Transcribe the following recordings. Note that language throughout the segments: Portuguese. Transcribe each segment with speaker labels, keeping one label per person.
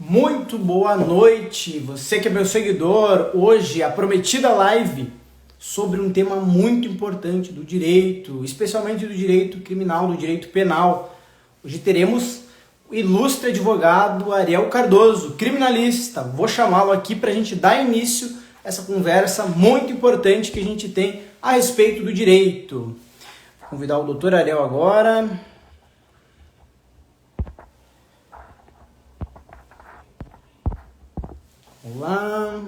Speaker 1: Muito boa noite, você que é meu seguidor. Hoje a prometida live sobre um tema muito importante do direito, especialmente do direito criminal, do direito penal. Hoje teremos o ilustre advogado Ariel Cardoso, criminalista. Vou chamá-lo aqui para a gente dar início a essa conversa muito importante que a gente tem a respeito do direito. Vou convidar o doutor Ariel agora. Olá.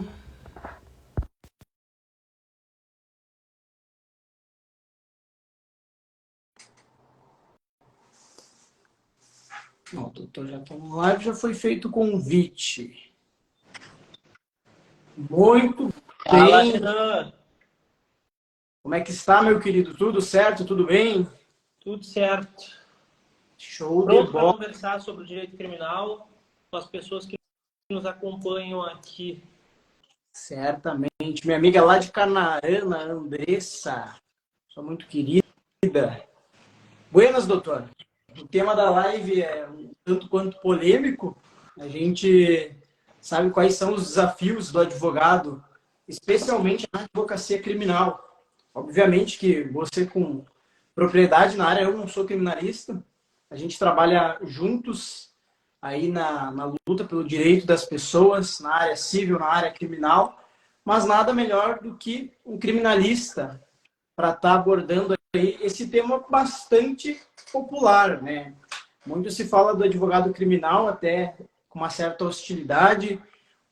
Speaker 1: Não, o doutor já está no live, já foi feito o convite. Muito
Speaker 2: Fala,
Speaker 1: bem.
Speaker 2: Renan.
Speaker 1: Como é que está, meu querido? Tudo certo? Tudo bem?
Speaker 2: Tudo certo.
Speaker 1: Show de
Speaker 2: Pronto para
Speaker 1: bola.
Speaker 2: conversar sobre o direito criminal com as pessoas que nos acompanham aqui.
Speaker 1: Certamente. Minha amiga lá de Canaã, Andressa. Sou muito querida. Buenas, doutor. O tema da live é um tanto quanto polêmico. A gente sabe quais são os desafios do advogado, especialmente na advocacia criminal. Obviamente que você com propriedade na área, eu não sou criminalista, a gente trabalha juntos aí na luta pelo direito das pessoas, na área civil, na área criminal, mas nada melhor do que um criminalista para estar abordando aí esse tema bastante popular, né? Muito se fala do advogado criminal, até com uma certa hostilidade,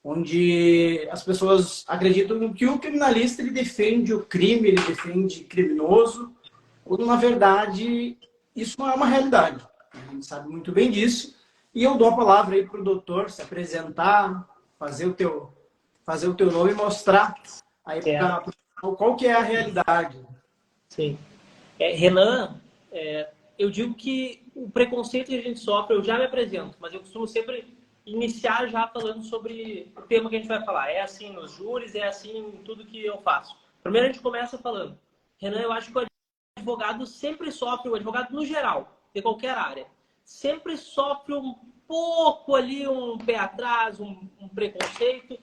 Speaker 1: onde as pessoas acreditam que o criminalista ele defende o crime, ele defende criminoso, quando na verdade isso não é uma realidade. A gente sabe muito bem disso. E eu dou a palavra aí para o doutor se apresentar, fazer o teu nome e mostrar aí qual que é a realidade.
Speaker 2: Sim. Renan, eu digo que o preconceito que a gente sofre, eu já me apresento, mas eu costumo sempre iniciar já falando sobre o tema que a gente vai falar. É assim nos júris, é assim em tudo que eu faço. Primeiro a gente começa falando. Renan, eu acho que o advogado sempre sofre, o advogado no geral, de qualquer área, sempre sofre um pouco ali, um pé atrás, um preconceito,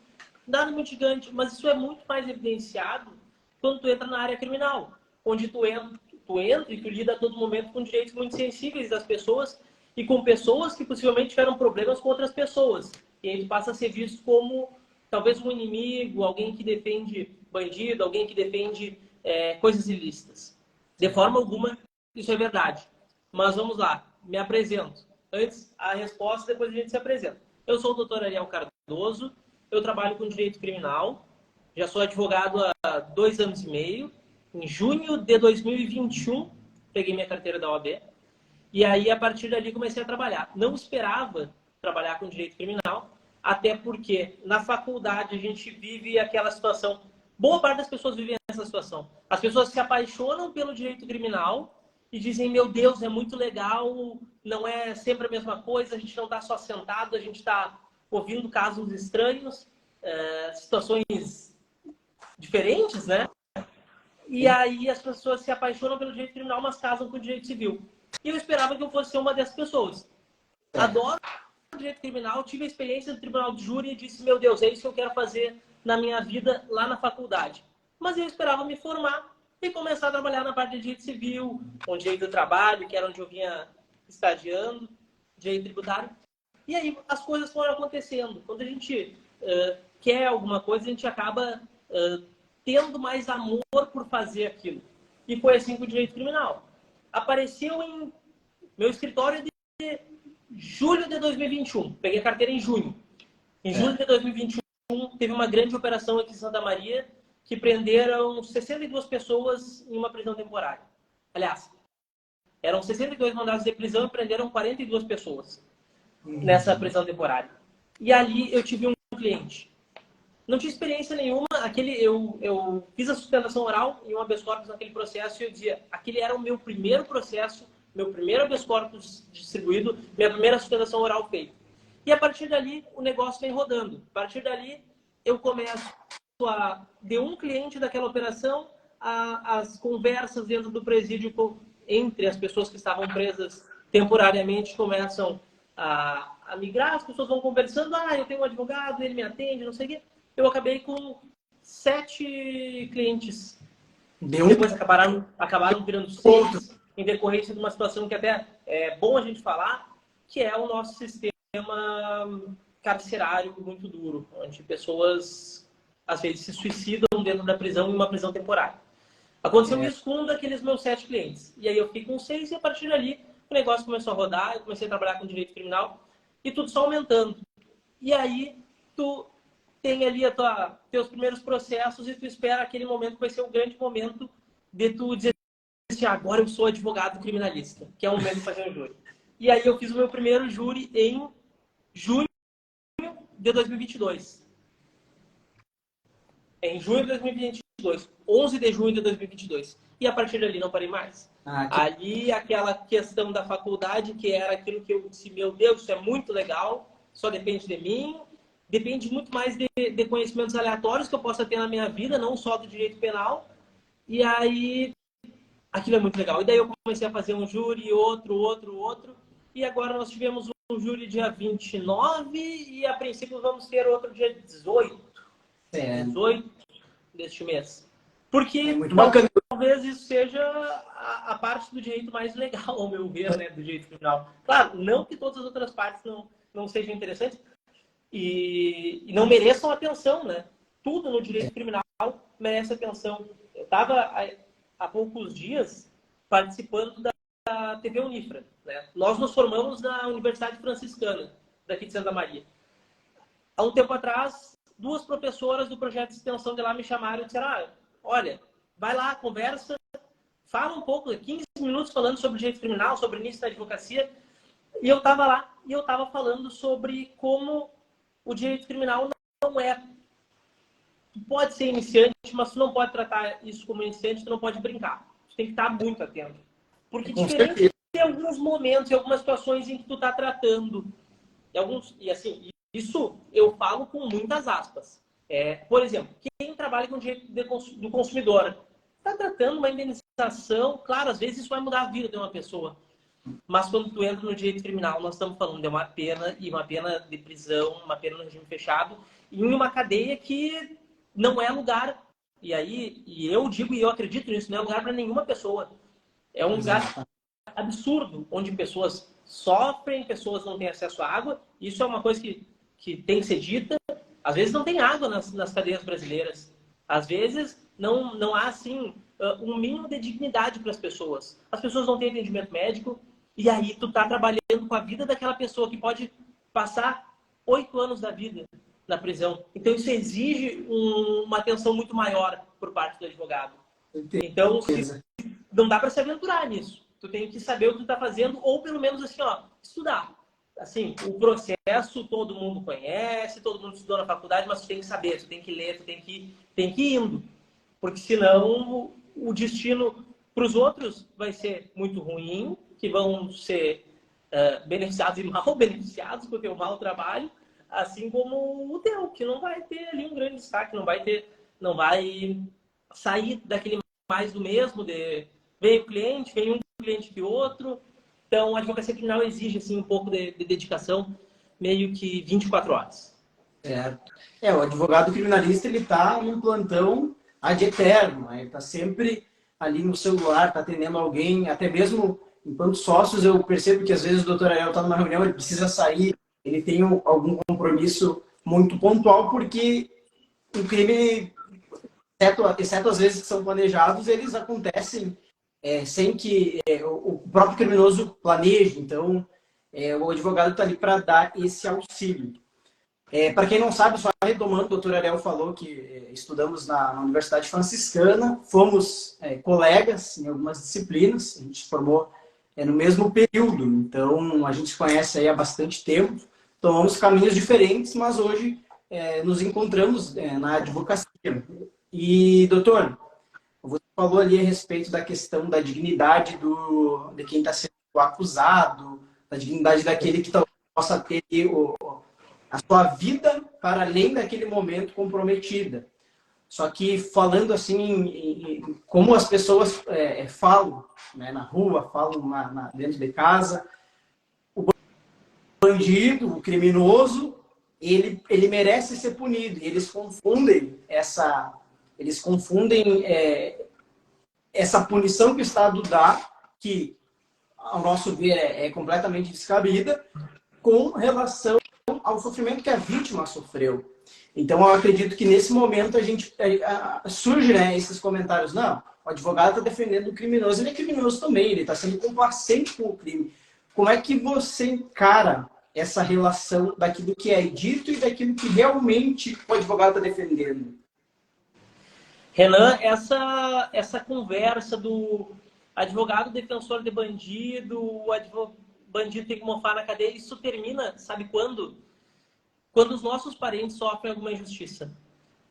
Speaker 2: nada muito gigante, mas isso é muito mais evidenciado quando tu entra na área criminal, onde tu entra e tu lida a todo momento com direitos muito sensíveis das pessoas e com pessoas que possivelmente tiveram problemas com outras pessoas. E aí tu passa a ser visto como talvez um inimigo, alguém que defende bandido, alguém que defende coisas ilícitas. De forma alguma, isso é verdade. Mas vamos lá, me apresento. Antes, a resposta, depois a gente se apresenta. Eu sou o doutor Ariel Cardoso, eu trabalho com direito criminal, já sou advogado há 2 anos e meio. Em junho de 2021, peguei minha carteira da OAB. E aí, a partir dali, comecei a trabalhar. Não esperava trabalhar com direito criminal, até porque na faculdade a gente vive aquela situação. Boa parte das pessoas vivem essa situação. As pessoas se apaixonam pelo direito criminal e dizem, meu Deus, é muito legal, não é sempre a mesma coisa, a gente não está só sentado, a gente está ouvindo casos estranhos, situações diferentes, né? E aí as pessoas se apaixonam pelo direito criminal, mas casam com o direito civil. E eu esperava que eu fosse ser uma dessas pessoas. Adoro o direito criminal, tive a experiência do tribunal de júri e disse, meu Deus, é isso que eu quero fazer na minha vida lá na faculdade. Mas eu esperava me formar e começar a trabalhar na parte de direito civil, com direito do trabalho, que era onde eu vinha estagiando, direito tributário. E aí as coisas foram acontecendo. Quando a gente quer alguma coisa, a gente acaba tendo mais amor por fazer aquilo. E foi assim com o direito criminal. Apareceu em meu escritório de julho de 2021. Peguei a carteira em junho. Em julho de 2021, teve uma grande operação aqui em Santa Maria que prenderam 62 pessoas em uma prisão temporária. Aliás, eram 62 mandados de prisão e prenderam 42 pessoas nessa prisão temporária. E ali eu tive um cliente. Não tinha experiência nenhuma. Eu fiz a sustentação oral em um habeas corpus naquele processo e eu dizia, aquele era o meu primeiro processo, meu primeiro habeas corpus distribuído, minha primeira sustentação oral feita. E a partir dali, o negócio vem rodando. A partir dali, eu começo de um cliente daquela operação, as conversas dentro do presídio entre as pessoas que estavam presas temporariamente começam a migrar, as pessoas vão conversando, eu tenho um advogado, ele me atende, não sei o quê. Eu acabei com 7 clientes. Depois acabaram virando 6, em decorrência de uma situação que até é bom a gente falar, que é o nosso sistema carcerário muito duro, onde pessoas, às vezes, se suicidam dentro da prisão, em uma prisão temporária. Aconteceu isso com um daqueles meus 7 clientes. E aí eu fiquei com 6 e a partir dali o negócio começou a rodar, eu comecei a trabalhar com direito criminal e tudo só aumentando. E aí tu tem ali teus primeiros processos e tu espera aquele momento que vai ser o grande momento de tu dizer assim, agora eu sou advogado criminalista, que é o momento de fazer um júri. E aí eu fiz o meu primeiro júri em junho de 2022. Em junho de 2022. 11 de junho de 2022. E a partir dali não parei mais. Ali, aquela questão da faculdade, que era aquilo que eu disse, meu Deus, isso é muito legal, só depende de mim, depende muito mais de conhecimentos aleatórios que eu possa ter na minha vida, não só do direito penal. E aí, aquilo é muito legal. E daí eu comecei a fazer um júri, outro. E agora nós tivemos um júri dia 29 e a princípio vamos ter outro dia 18. 18 deste mês. Porque
Speaker 1: muito bacana.
Speaker 2: Talvez isso seja a parte do direito mais legal, ao meu ver, né, do direito criminal. Claro, não que todas as outras partes não sejam interessantes e não mereçam atenção, né? Tudo no direito criminal merece atenção. Eu estava há poucos dias participando da TV Unifra, né? Nós nos formamos na Universidade Franciscana, daqui de Santa Maria. Há um tempo atrás, 2 professoras do projeto de extensão de lá me chamaram e disseram, olha, vai lá, conversa, fala um pouco, 15 minutos falando sobre direito criminal, sobre o início da advocacia. E eu estava lá e eu estava falando sobre como o direito criminal não é. Tu pode ser iniciante, mas tu não pode tratar isso como iniciante, tu não pode brincar. Tu tem que estar muito atento. Porque diferente de alguns momentos, em algumas situações em que tu está tratando, e assim, isso eu falo com muitas aspas. Por exemplo, quem trabalha com direito do consumidor está tratando uma indenização, claro, às vezes isso vai mudar a vida de uma pessoa. Mas quando tu entra no direito criminal, nós estamos falando de uma pena, e uma pena de prisão, uma pena no regime fechado, em uma cadeia que não é lugar. E eu digo e eu acredito nisso, não é lugar para nenhuma pessoa. É um lugar absurdo, onde pessoas sofrem, pessoas não têm acesso à água. Isso é uma coisa que tem que ser dita. Às vezes não tem água nas cadeias brasileiras. Às vezes não há, assim, um mínimo de dignidade para as pessoas. As pessoas não têm atendimento médico. E aí tu tá trabalhando com a vida daquela pessoa que pode passar 8 anos da vida na prisão. Então isso exige uma atenção muito maior por parte do advogado. Então não dá para se aventurar nisso. Tu tem que saber o que tu tá fazendo, ou pelo menos assim, estudar. Assim, o processo todo mundo conhece, todo mundo estudou na faculdade, mas tu tem que saber, tu tem que ler, tu tem que ir indo. Porque senão o destino para os outros vai ser muito ruim, que vão ser beneficiados e mal beneficiados com o teu mau trabalho, assim como o teu, que não vai ter ali um grande destaque, não vai sair daquele mais do mesmo, veio cliente, vem um cliente que outro. Então, a advocacia criminal exige assim, um pouco de dedicação, meio que 24 horas.
Speaker 1: Certo. O advogado criminalista, ele está num plantão ad eterno, né? Ele está sempre ali no celular, está atendendo alguém, até mesmo enquanto sócios, eu percebo que às vezes o doutor Ariel está numa reunião, ele precisa sair, ele tem algum compromisso muito pontual, porque o crime, exceto às vezes que são planejados, eles acontecem sem que o próprio criminoso planeje. Então, o advogado está ali para dar esse auxílio. Para quem não sabe, só retomando, o doutor Ariel falou que estudamos na Universidade Franciscana, fomos colegas em algumas disciplinas, a gente se formou no mesmo período, então a gente se conhece aí há bastante tempo, tomamos caminhos diferentes, mas hoje nos encontramos na advocacia. E, doutor, você falou ali a respeito da questão da dignidade de quem está sendo acusado, da dignidade daquele que possa ter a sua vida para além daquele momento comprometida. Só que falando assim, como as pessoas falam, né, na rua, falam dentro de casa, bandido, o criminoso, ele merece ser punido. E eles confundem essa punição que o Estado dá, que, ao nosso ver, é completamente descabida, com relação ao sofrimento que a vítima sofreu. Então, eu acredito que nesse momento surge, né, esses comentários. Não, o advogado está defendendo o criminoso. Ele é criminoso também, ele está sendo complacente com o crime. Como é que você encara essa relação daquilo que é dito e daquilo que realmente o advogado está defendendo?
Speaker 2: Renan, essa conversa do advogado defensor de bandido, bandido tem que mofar na cadeia, isso termina, sabe quando? Quando os nossos parentes sofrem alguma injustiça.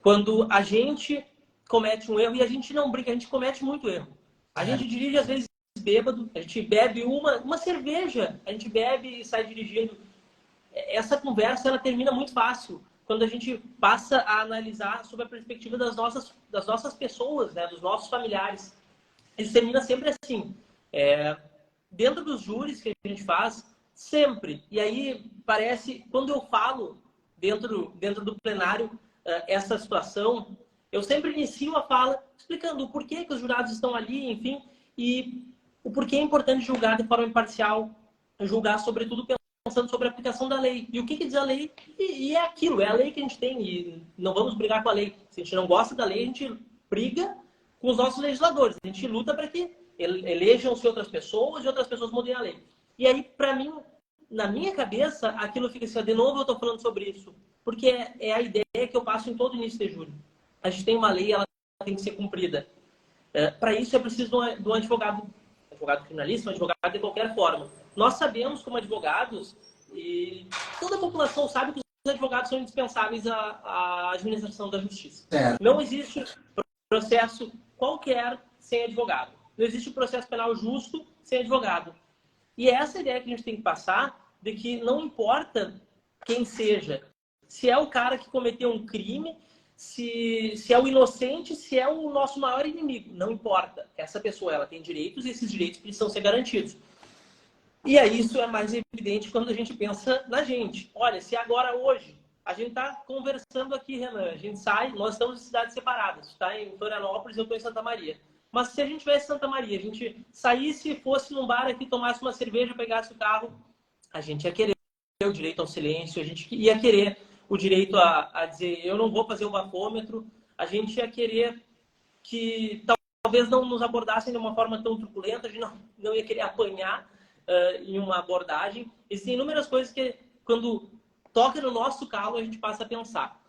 Speaker 2: Quando a gente comete um erro, e a gente não brinca, a gente comete muito erro. A gente dirige, às vezes, bêbado, a gente bebe uma cerveja, a gente bebe e sai dirigindo. Essa conversa, ela termina muito fácil quando a gente passa a analisar sob a perspectiva das nossas pessoas, né, dos nossos familiares. Isso termina sempre assim. Dentro dos júris que a gente faz, sempre. E aí, parece, quando eu falo dentro do plenário essa situação, eu sempre inicio a fala explicando o porquê que os jurados estão ali, enfim, e o porquê é importante julgar de forma imparcial, julgar, sobretudo, pensando sobre a aplicação da lei. E o que diz a lei? E é aquilo, é a lei que a gente tem, e não vamos brigar com a lei. Se a gente não gosta da lei, a gente briga com os nossos legisladores. A gente luta para que elejam-se outras pessoas e outras pessoas mudem a lei. E aí, para mim, na minha cabeça, aquilo fica assim, de novo eu estou falando sobre isso. Porque é a ideia que eu passo em todo início de júri. A gente tem uma lei, ela tem que ser cumprida. Para isso é preciso de um advogado criminalista, um advogado de qualquer forma. Nós sabemos, como advogados, e toda a população sabe que os advogados são indispensáveis à administração da justiça. Não existe processo qualquer sem advogado. Não existe processo penal justo sem advogado. E é essa ideia que a gente tem que passar, de que não importa quem seja, se é o cara que cometeu um crime, se é o inocente, se é o nosso maior inimigo. Não importa. Essa pessoa, ela tem direitos e esses direitos precisam ser garantidos. E aí isso é mais evidente quando a gente pensa na gente. Olha, se agora, hoje, a gente está conversando aqui, Renan, a gente sai, nós estamos em cidades separadas. Está em Florianópolis, eu estou em Santa Maria. Mas se a gente tivesse em Santa Maria, a gente saísse, fosse num bar aqui, tomasse uma cerveja, pegasse o carro, a gente ia querer o direito ao silêncio, a gente ia querer o direito a dizer, eu não vou fazer o bafômetro, a gente ia querer que talvez não nos abordassem de uma forma tão truculenta, a gente não ia querer apanhar em uma abordagem. Existem inúmeras coisas que, quando toca no nosso calo, a gente passa a pensar.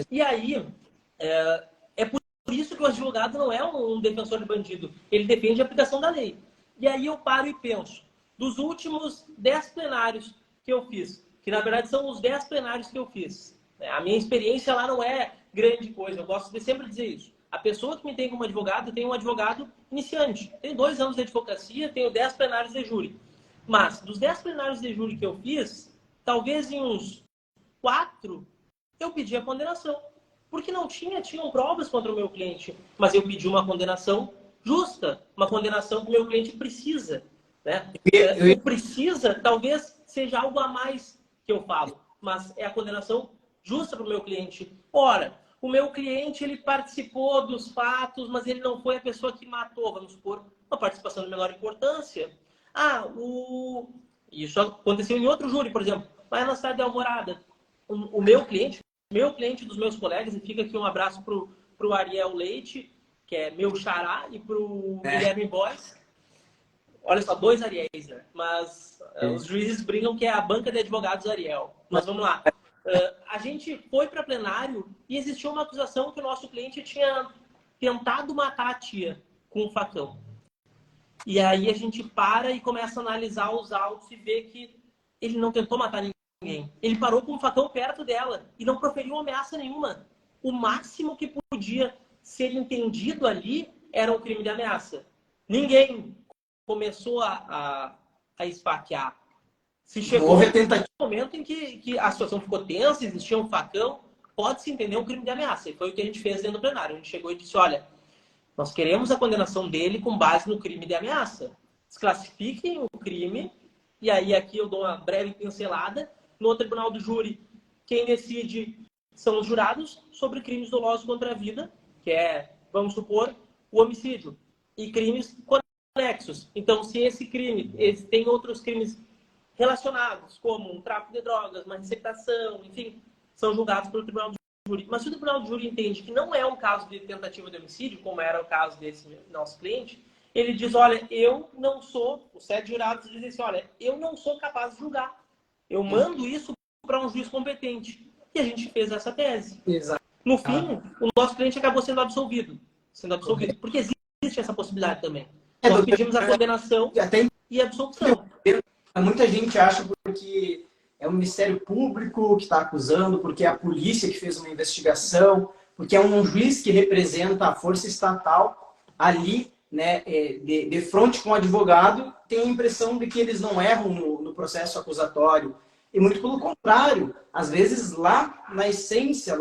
Speaker 2: E aí, é por isso que o advogado não é um defensor de bandido, ele defende a aplicação da lei. E aí eu paro e penso, dos últimos 10 plenários que eu fiz, que na verdade são os 10 plenários que eu fiz. A minha experiência lá não é grande coisa, eu gosto de sempre dizer isso. A pessoa que me tem como advogado, tem um advogado iniciante. Tenho 2 anos de advocacia, tenho 10 plenários de júri. Mas, dos 10 plenários de júri que eu fiz, talvez em uns 4, eu pedi a condenação. Porque não tinham provas contra o meu cliente. Mas eu pedi uma condenação justa, uma condenação que o meu cliente precisa. Né? O precisa, talvez, seja algo a mais que eu falo. Mas é a condenação justa para o meu cliente. Ora, o meu cliente, ele participou dos fatos, mas ele não foi a pessoa que matou. Vamos supor, uma participação de menor importância. Isso aconteceu em outro júri, por exemplo, lá na cidade de Alvorada. O meu cliente dos meus colegas, e fica aqui um abraço pro Ariel Leite, que é meu xará, e pro Guilherme Bois. Olha só, 2 Ariéis, né? Mas os juízes brincam que é a banca de advogados Ariel. Mas vamos lá. A gente foi para plenário e existiu uma acusação que o nosso cliente tinha tentado matar a tia com um facão. E aí a gente para e começa a analisar os autos e vê que ele não tentou matar ninguém. Ele parou com um facão perto dela e não proferiu ameaça nenhuma. O máximo que podia ser entendido ali era um crime de ameaça. Ninguém começou a esfaquear. Se chegou no momento em que a situação ficou tensa, existia um facão, pode-se entender um crime de ameaça. E foi o que a gente fez dentro do plenário. A gente chegou e disse, olha, nós queremos a condenação dele com base no crime de ameaça. Desclassifiquem o crime E aí aqui eu dou uma breve pincelada. No tribunal do júri, quem decide são os jurados sobre crimes dolosos contra a vida, que é, vamos supor, o homicídio, e crimes conexos. Então, se esse crime tem outros crimes relacionados, como um tráfico de drogas, uma receptação, enfim, são julgados pelo tribunal do júri. Mas se o tribunal do júri entende que não é um caso de tentativa de homicídio, como era o caso desse nosso cliente, ele diz, olha, eu não sou, os 7 jurados dizem assim, olha, eu não sou capaz de julgar. Eu mando isso para um juiz competente. E a gente fez essa tese.
Speaker 1: Exato.
Speaker 2: No fim, o nosso cliente acabou sendo absolvido. Porque existe essa possibilidade também. Nós pedimos a condenação e a absolvição.
Speaker 1: Muita gente acha porque é o Ministério Público que está acusando, porque é a polícia que fez uma investigação, porque é um juiz que representa a força estatal ali, né, de frente com o advogado, tem a impressão de que eles não erram no processo acusatório. E muito pelo contrário, às vezes lá na essência,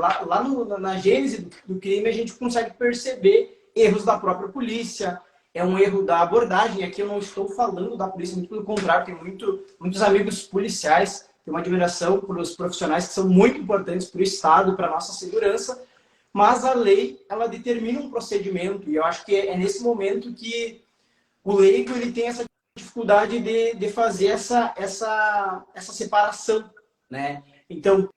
Speaker 1: na gênese do crime, a gente consegue perceber erros da própria polícia, é um erro da abordagem. Aqui eu não estou falando da polícia, muito pelo contrário, tenho muitos amigos policiais, tenho uma admiração por os profissionais que são muito importantes para o Estado, para a nossa segurança, mas a lei, ela determina um procedimento, e eu acho que é nesse momento que o leigo ele tem essa dificuldade de fazer essa separação, né? Então,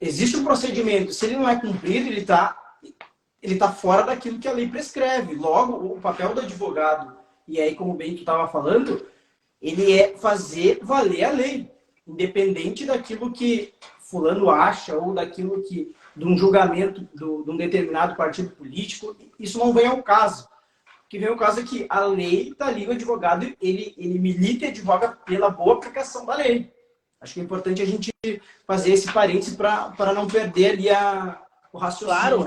Speaker 1: existe um procedimento, se ele não é cumprido, ele tá fora daquilo que a lei prescreve. Logo, o papel do advogado, e aí, como bem tu estava falando, ele é fazer valer a lei, independente daquilo que fulano acha ou daquilo que, de um julgamento de um determinado partido político, isso não vem ao caso. O que vem ao caso é que a lei está ali, o advogado, ele milita e advoga pela boa aplicação da lei. Acho que é importante a gente fazer esse parênteses para não perder ali o raciocínio.
Speaker 2: Claro,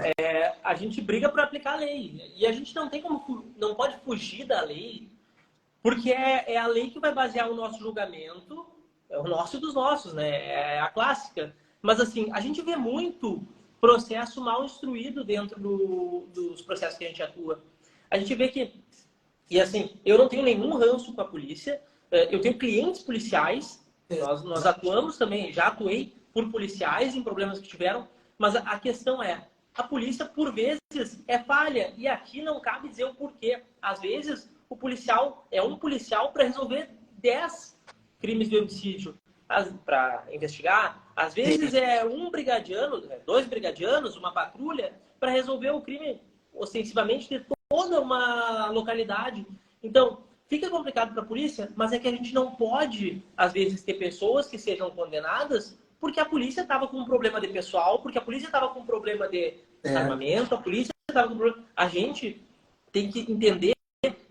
Speaker 2: a gente briga para aplicar a lei. E a gente não pode fugir da lei, porque é a lei que vai basear o nosso julgamento, é o nosso e dos nossos, né? É a clássica. Mas, assim, a gente vê muito processo mal instruído dentro dos processos que a gente atua. A gente vê que, e assim, eu não tenho nenhum ranço com a polícia, eu tenho clientes policiais, nós atuamos também, já atuei por policiais em problemas que tiveram, mas a questão é, a polícia, por vezes, é falha, e aqui não cabe dizer o porquê. Às vezes, o policial é um policial para resolver 10 crimes de homicídio para investigar, às vezes é um brigadiano, 2 brigadianos, uma patrulha, para resolver o crime ostensivamente de toda uma localidade. Então, fica complicado para a polícia, mas é que a gente não pode, às vezes, ter pessoas que sejam condenadas porque a polícia estava com um problema de pessoal, porque a polícia estava com um problema de armamento, a polícia estava com um problema... A gente tem que entender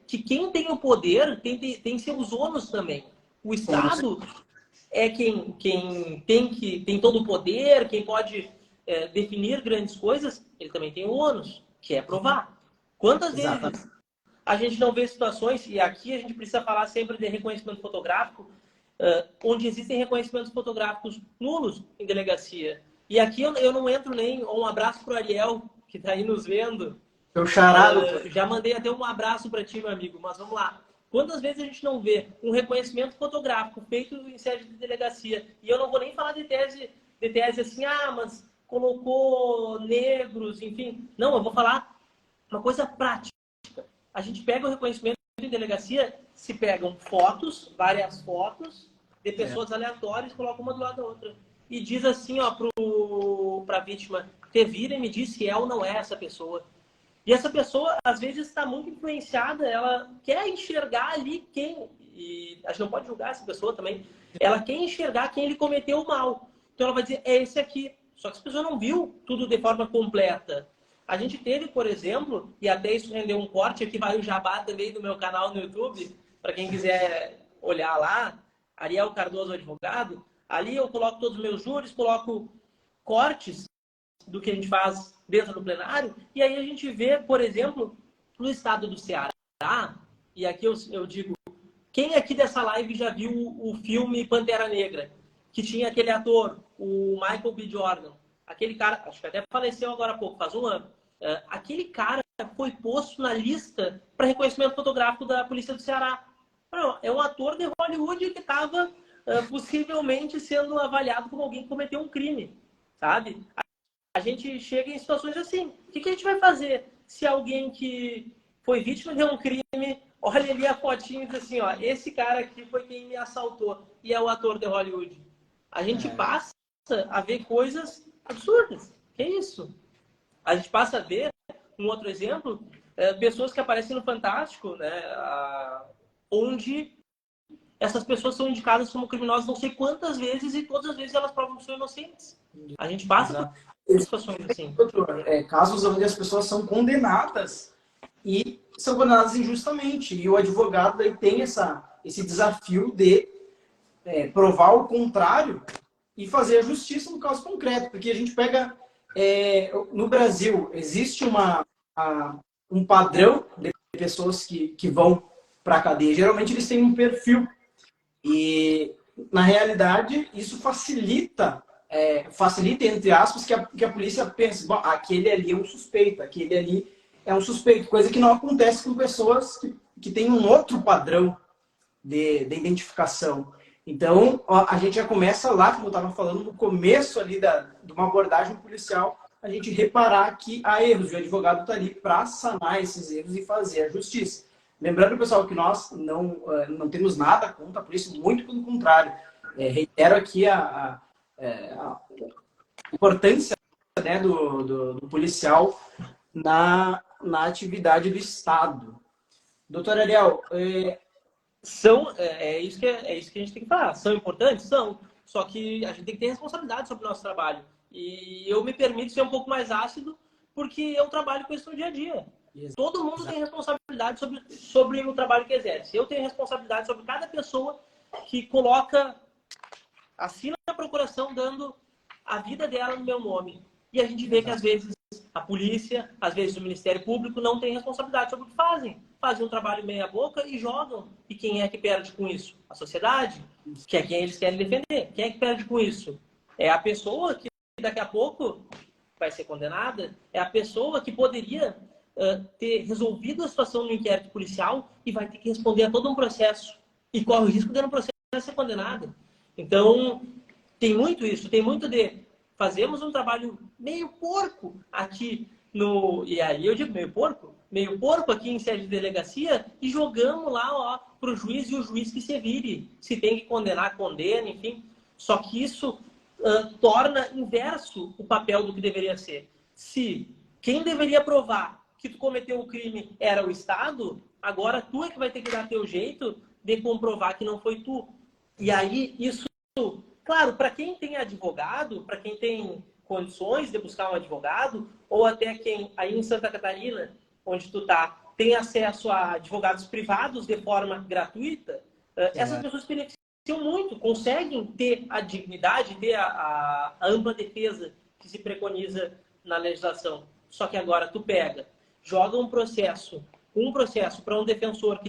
Speaker 2: que quem tem o poder tem seus ônus também. O Estado é quem tem todo o poder, quem pode definir grandes coisas, ele também tem o ônus, que é provar. Quantas vezes a gente não vê situações, e aqui a gente precisa falar sempre de reconhecimento fotográfico, onde existem reconhecimentos fotográficos nulos em delegacia. E aqui eu não entro nem... Um abraço para o Ariel, que está aí nos vendo.
Speaker 1: Meu charado.
Speaker 2: Já mandei até um abraço para ti, meu amigo, mas vamos lá. Quantas vezes a gente não vê um reconhecimento fotográfico feito em sede de delegacia? E eu não vou nem falar de tese assim, mas colocou negros, enfim. Não, eu vou falar uma coisa prática. A gente pega o reconhecimento em delegacia, se pegam fotos, várias fotos, de pessoas aleatórias, colocam uma do lado da outra. E diz assim, ó, para a vítima, te vira e me diz se é ou não é essa pessoa. E essa pessoa, às vezes, está muito influenciada, ela quer enxergar ali e a gente não pode julgar essa pessoa também, ela quer enxergar quem ele cometeu o mal. Então ela vai dizer, é esse aqui. Só que essa pessoa não viu tudo de forma completa. A gente teve, por exemplo, e até isso rendeu um corte, aqui vai o jabá também do meu canal no YouTube, para quem quiser olhar lá, Ariel Cardoso Advogado, ali eu coloco todos os meus júris, coloco cortes do que a gente faz dentro do plenário, e aí a gente vê, por exemplo, no estado do Ceará, e aqui eu digo, quem aqui dessa live já viu o filme Pantera Negra, que tinha aquele ator, o Michael B. Jordan, aquele cara, acho que até faleceu agora há pouco, faz um ano, aquele cara foi posto na lista para reconhecimento fotográfico da Polícia do Ceará. É um ator de Hollywood que estava possivelmente sendo avaliado como alguém que cometeu um crime, sabe? A gente chega em situações assim. O que a gente vai fazer se alguém que foi vítima de um crime olha ali a fotinha e diz assim, ó, esse cara aqui foi quem me assaltou e é o ator de Hollywood. A gente passa a ver coisas absurdas. Que é isso? A gente passa a ver, um outro exemplo, pessoas que aparecem no Fantástico, né, onde essas pessoas são indicadas como criminosas não sei quantas vezes e todas as vezes elas provam que são inocentes. A gente passa por situações assim.
Speaker 1: Casos onde as pessoas são condenadas e são condenadas injustamente. E o advogado aí tem esse desafio de provar o contrário e fazer a justiça no caso concreto. Porque a gente pega... no Brasil, existe um padrão de pessoas que vão para a cadeia. Geralmente eles têm um perfil. E, na realidade, isso facilita, entre aspas, que a polícia pense, bom, aquele ali é um suspeito, aquele ali é um suspeito, coisa que não acontece com pessoas que têm um outro padrão de identificação. Então, a gente já começa lá, como eu estava falando, no começo ali de uma abordagem policial, a gente reparar que há erros, e o advogado está ali para sanar esses erros e fazer a justiça. Lembrando, pessoal, que nós não temos nada contra a polícia, muito pelo contrário. Reitero aqui a importância, né, do policial na atividade do Estado. Doutor Ariel,
Speaker 2: é isso que a gente tem que falar. São importantes? São. Só que a gente tem que ter responsabilidade sobre o nosso trabalho. E eu me permito ser um pouco mais ácido, porque eu trabalho com isso no dia a dia. Todo mundo tem responsabilidade sobre o trabalho que exerce. Eu tenho responsabilidade sobre cada pessoa que assina a procuração dando a vida dela no meu nome. E a gente vê que às vezes a polícia, às vezes o Ministério Público não tem responsabilidade sobre o que fazem. Fazem um trabalho meia boca e jogam. E quem é que perde com isso? A sociedade, que é quem eles querem defender. Quem é que perde com isso? É a pessoa que daqui a pouco vai ser condenada, é a pessoa que poderia ter resolvido a situação no inquérito policial e vai ter que responder a todo um processo. E corre o risco de no processo ser condenada. Então, tem muito isso, tem muito de fazemos um trabalho meio porco aqui e aí eu digo meio porco aqui em sede de delegacia e jogamos lá para o juiz e o juiz que se vire. Se tem que condenar, condena, enfim. Só que isso torna inverso o papel do que deveria ser. Se quem deveria provar que tu cometeu o crime era o Estado, agora tu é que vai ter que dar teu jeito de comprovar que não foi tu. E aí, isso, claro, para quem tem advogado, para quem tem condições de buscar um advogado, ou até quem aí em Santa Catarina, onde tu tá, tem acesso a advogados privados de forma gratuita, essas pessoas beneficiam muito, conseguem ter a dignidade, ter a ampla defesa que se preconiza na legislação. Só que agora tu joga um processo para um defensor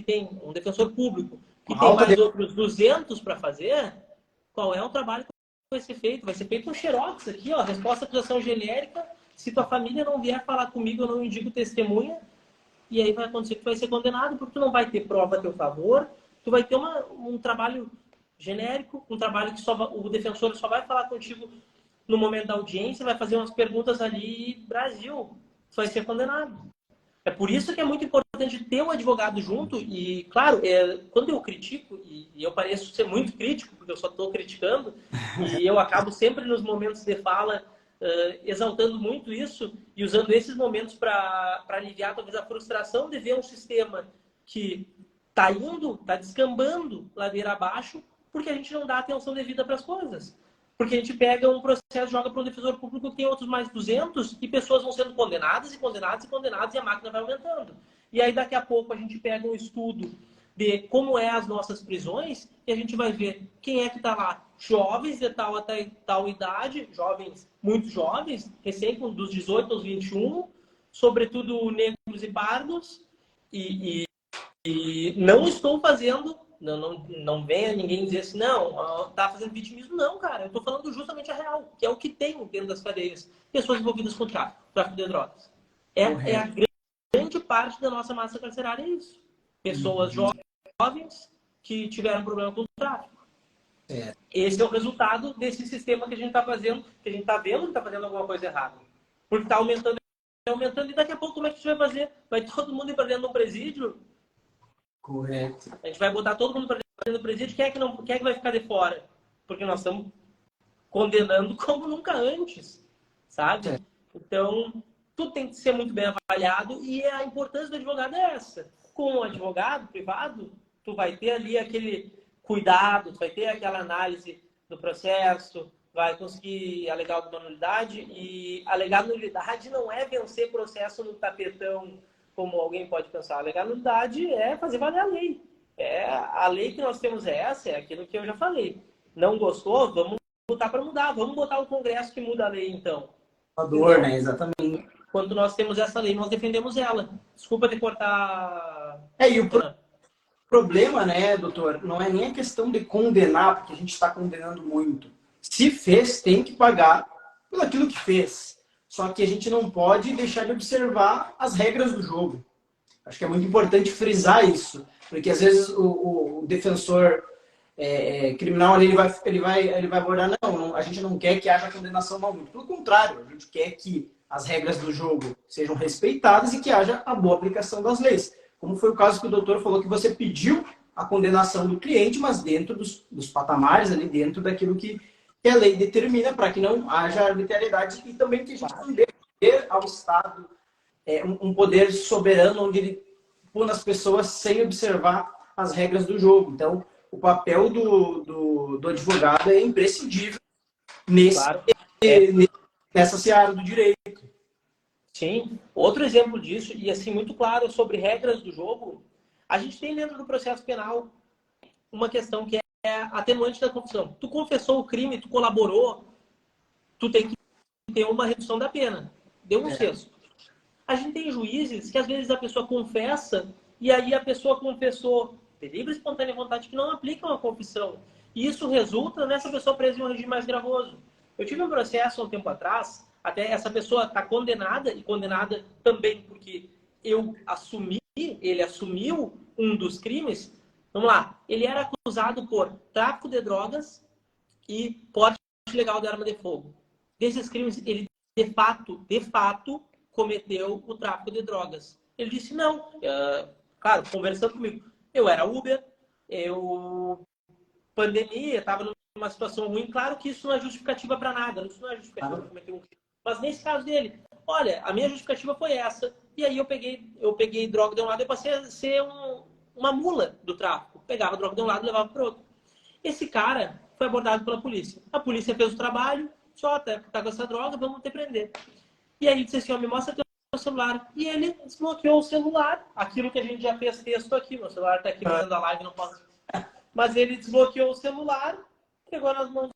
Speaker 2: um defensor público que tem mais outros 200 para fazer, qual é o trabalho que vai ser feito? Vai ser feito um xerox aqui, ó, resposta à acusação genérica, se tua família não vier falar comigo, eu não indico testemunha, e aí vai acontecer que tu vai ser condenado, porque tu não vai ter prova a teu favor, tu vai ter um trabalho genérico, um trabalho que o defensor só vai falar contigo no momento da audiência, vai fazer umas perguntas ali, Brasil, tu vai ser condenado. É por isso que é muito importante ter um advogado junto e, claro, quando eu critico, e eu pareço ser muito crítico, porque eu só estou criticando, e eu acabo sempre nos momentos de fala exaltando muito isso e usando esses momentos para aliviar talvez a frustração de ver um sistema que está descambando ladeira abaixo porque a gente não dá atenção devida para as coisas. Porque a gente pega um processo, joga para um defensor público que tem outros mais 200 e pessoas vão sendo condenadas e condenadas e condenadas e a máquina vai aumentando. E aí daqui a pouco a gente pega um estudo de como é as nossas prisões e a gente vai ver quem é que está lá. Jovens de tal até tal idade, jovens, muito jovens, recém dos 18 aos 21, sobretudo negros e pardos. E não estou fazendo... Não venha ninguém dizer assim, não, tá fazendo vitimismo. Não, cara, eu estou falando justamente a real, que é o que tem dentro das cadeias. Pessoas envolvidas com tráfico de drogas. É a grande parte da nossa massa carcerária, é isso. Pessoas jovens que tiveram problema com o tráfico.
Speaker 1: É.
Speaker 2: Esse é o resultado desse sistema que a gente está fazendo, que a gente está vendo que está fazendo alguma coisa errada. Porque está aumentando, e daqui a pouco como é que a gente vai fazer? Vai todo mundo ir para dentro de um presídio?
Speaker 1: Correto.
Speaker 2: A gente vai botar todo mundo para dentro do presídio, quem é que vai ficar de fora? Porque nós estamos condenando como nunca antes, sabe?
Speaker 1: É.
Speaker 2: Então, tudo tem que ser muito bem avaliado e a importância do advogado é essa. Com o advogado privado, tu vai ter ali aquele cuidado, tu vai ter aquela análise do processo, vai conseguir alegar alguma nulidade e alegar nulidade não é vencer processo no tapetão, como alguém pode pensar. Alegar nulidade é fazer valer a lei. A lei que nós temos é essa, é aquilo que eu já falei. Não gostou? Vamos lutar para mudar. Vamos botar o Congresso que muda a lei, então.
Speaker 1: Né? Exatamente.
Speaker 2: Quando nós temos essa lei, nós defendemos ela. Desculpa te cortar.
Speaker 1: E o problema, né, doutor, não é nem a questão de condenar, porque a gente está condenando muito. Se fez, tem que pagar pelo aquilo que fez. Só que a gente não pode deixar de observar as regras do jogo. Acho que é muito importante frisar isso, porque às vezes o defensor criminal ele vai abordar, não, a gente não quer que haja condenação mal muito. Pelo contrário, a gente quer que as regras do jogo sejam respeitadas e que haja a boa aplicação das leis. Como foi o caso que o doutor falou, que você pediu a condenação do cliente, mas dentro dos patamares, ali dentro daquilo que a lei determina, para que não haja arbitrariedade e também que a gente não dê ao Estado um poder soberano onde ele pune as pessoas sem observar as regras do jogo. Então, o papel do advogado é imprescindível nessa seara do direito.
Speaker 2: Sim. Outro exemplo disso, e assim, muito claro sobre regras do jogo, a gente tem dentro do processo penal uma questão que é atenuante da confissão. Tu confessou o crime, tu colaborou, tu tem que ter uma redução da pena. Deu um sexto. A gente tem juízes que às vezes a pessoa confessa e aí a pessoa confessou de livre e espontânea vontade que não aplicam a confissão. E isso resulta nessa pessoa presa em um regime mais gravoso. Eu tive um processo há um tempo atrás, até essa pessoa está condenada, e condenada também porque ele assumiu um dos crimes. Vamos lá, ele era acusado por tráfico de drogas e porte ilegal de arma de fogo. Desses crimes, ele de fato, cometeu o tráfico de drogas. Ele disse não, claro, conversando comigo, eu era Uber, pandemia, estava numa situação ruim, claro que isso não é justificativa para nada, isso não é justificativa para cometer um crime. Mas nesse caso dele, olha, a minha justificativa foi essa, e aí eu peguei droga de um lado e passei a ser uma mula do tráfico. Pegava droga de um lado e levava para o outro. Esse cara foi abordado pela polícia. A polícia fez o trabalho, só tá com essa droga, vamos te prender. E aí disse assim, me mostra teu celular. E ele desbloqueou o celular, aquilo que a gente já fez texto aqui. Meu celular está aqui fazendo a live, não posso. Mas ele desbloqueou o celular, pegou nas mãos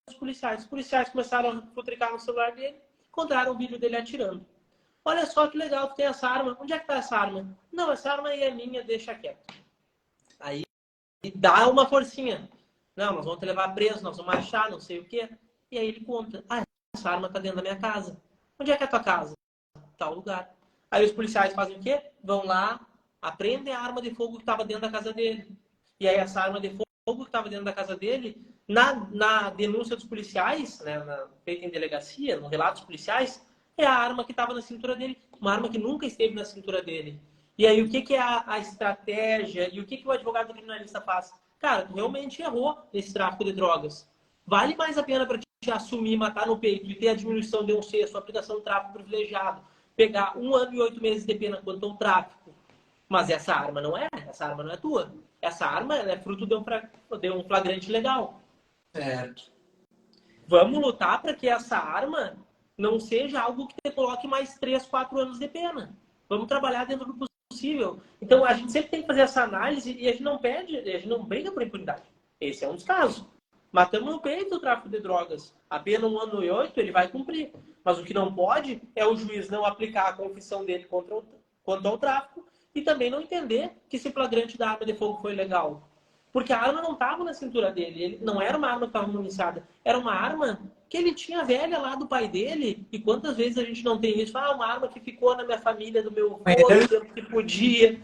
Speaker 2: dos policiais. Os policiais começaram a futricar no celular dele, encontraram o vídeo dele atirando. Olha só que legal que tem essa arma. Onde é que tá essa arma? Não, essa arma aí é minha, deixa quieto. Aí dá uma forcinha. Não, nós vamos te levar preso, nós vamos achar, não sei o quê. E aí ele conta, essa arma tá dentro da minha casa. Onde é que é a tua casa? Tal lugar. Aí os policiais fazem o quê? Vão lá, apreendem a arma de fogo que estava dentro da casa dele. E aí essa arma de fogo que estava dentro da casa dele, na denúncia dos policiais, né, feita em delegacia, no relato dos policiais, é a arma que estava na cintura dele, uma arma que nunca esteve na cintura dele. E aí o que é a estratégia e o que o advogado criminalista faz? Cara, tu realmente errou nesse tráfico de drogas. Vale mais a pena para te assumir, matar no peito e ter a diminuição de um sexto, a aplicação do tráfico privilegiado, pegar 1 ano e 8 meses de pena quanto ao tráfico. Mas essa arma não é tua. Essa arma é fruto de um flagrante legal.
Speaker 1: Certo.
Speaker 2: Vamos lutar para que essa arma não seja algo que te coloque mais 3, 4 anos de pena. Vamos trabalhar dentro do possível. Então, a gente sempre tem que fazer essa análise e a gente não briga por impunidade. Esse é um dos casos. Matamos no peito o tráfico de drogas. A pena 1 ano e 8, ele vai cumprir. Mas o que não pode é o juiz não aplicar a confissão dele quanto ao tráfico e também não entender que esse flagrante da arma de fogo foi legal. Porque a arma não estava na cintura dele. Ele não era uma arma que estava municiada. Era uma arma que ele tinha velha lá do pai dele. E quantas vezes a gente não tem isso? Uma arma que ficou na minha família, do meu avô, do tempo que podia.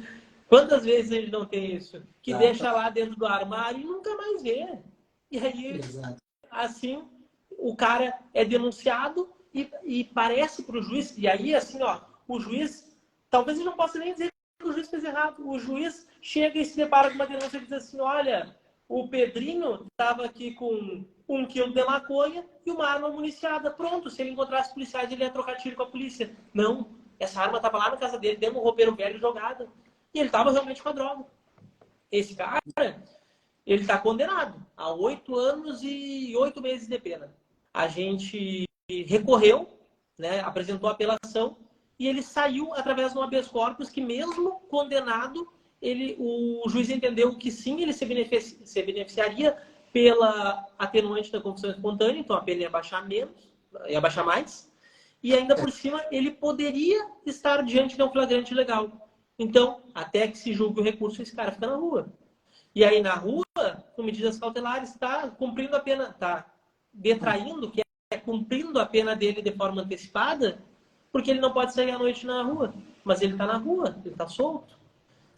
Speaker 2: Quantas vezes a gente não tem isso? Que deixa lá dentro do armário e nunca mais vê. E aí,
Speaker 1: Exato.
Speaker 2: assim, o cara é denunciado e parece para o juiz, e aí, assim, ó, o juiz, talvez ele não possa nem dizer que o juiz fez errado, o juiz chega e se depara com uma denúncia e diz assim, olha, o Pedrinho estava aqui com 1 quilo de maconha e uma arma municiada. Pronto, se ele encontrasse policiais, ele ia trocar tiro com a polícia. Não, essa arma estava lá na casa dele, dentro do roupeiro velho jogada. E ele estava realmente com a droga. Esse cara, ele está condenado a 8 anos e 8 meses de pena. A gente recorreu, né, apresentou a apelação e ele saiu através de um habeas corpus que, mesmo condenado, o juiz entendeu que sim, ele se beneficiaria pela atenuante da confissão espontânea, então a pena ia baixar menos, ia baixar mais, e ainda por cima ele poderia estar diante de um flagrante legal. Então, até que se julgue o recurso, esse cara fica na rua. E aí na rua, com medidas cautelares, está cumprindo a pena, está detraindo, que é cumprindo a pena dele de forma antecipada, porque ele não pode sair à noite na rua. Mas ele está na rua, ele está solto.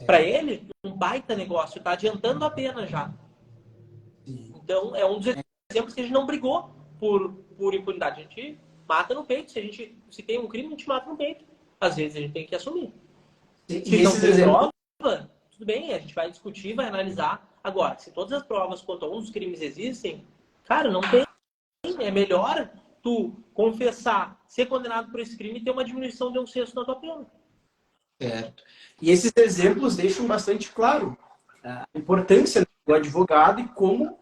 Speaker 2: Para ele, um baita negócio, está adiantando a pena já. Então, é um dos exemplos que a gente não brigou por impunidade. A gente mata no peito. Se tem um crime, a gente mata no peito. Às vezes a gente tem que assumir. Se não tem prova, tudo bem, a gente vai discutir, vai analisar. Agora, se todas as provas quanto a um dos crimes existem, cara, não tem. É melhor tu confessar, ser condenado por esse crime e ter uma diminuição de 1/6 na tua pena.
Speaker 1: Certo. E esses exemplos deixam bastante claro a importância do advogado e como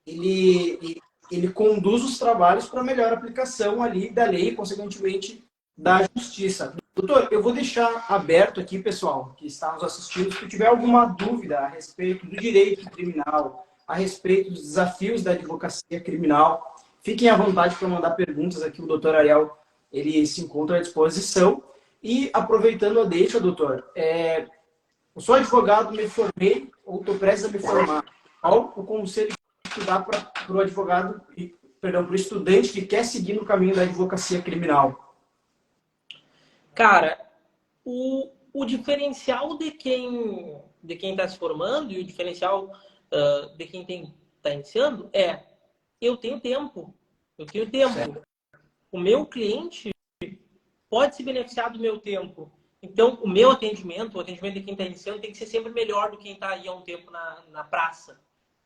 Speaker 1: ele conduz os trabalhos para a melhor aplicação ali da lei e, consequentemente, da justiça. Doutor, eu vou deixar aberto aqui, pessoal, que está nos assistindo, se tiver alguma dúvida a respeito do direito criminal, a respeito dos desafios da advocacia criminal, fiquem à vontade para mandar perguntas aqui. O doutor Ariel, ele se encontra à disposição. E, aproveitando a deixa, doutor, eu sou advogado, me formei, ou estou prestes a me formar. Qual o conselho que dá para o advogado, perdão, para o estudante que quer seguir no caminho da advocacia criminal?
Speaker 2: Cara, o diferencial de quem está se formando e o diferencial de quem está iniciando é: eu tenho tempo. Certo. O meu cliente pode se beneficiar do meu tempo. Então, o meu atendimento, o atendimento de quem está iniciando, tem que ser sempre melhor do que quem está aí há um tempo na praça.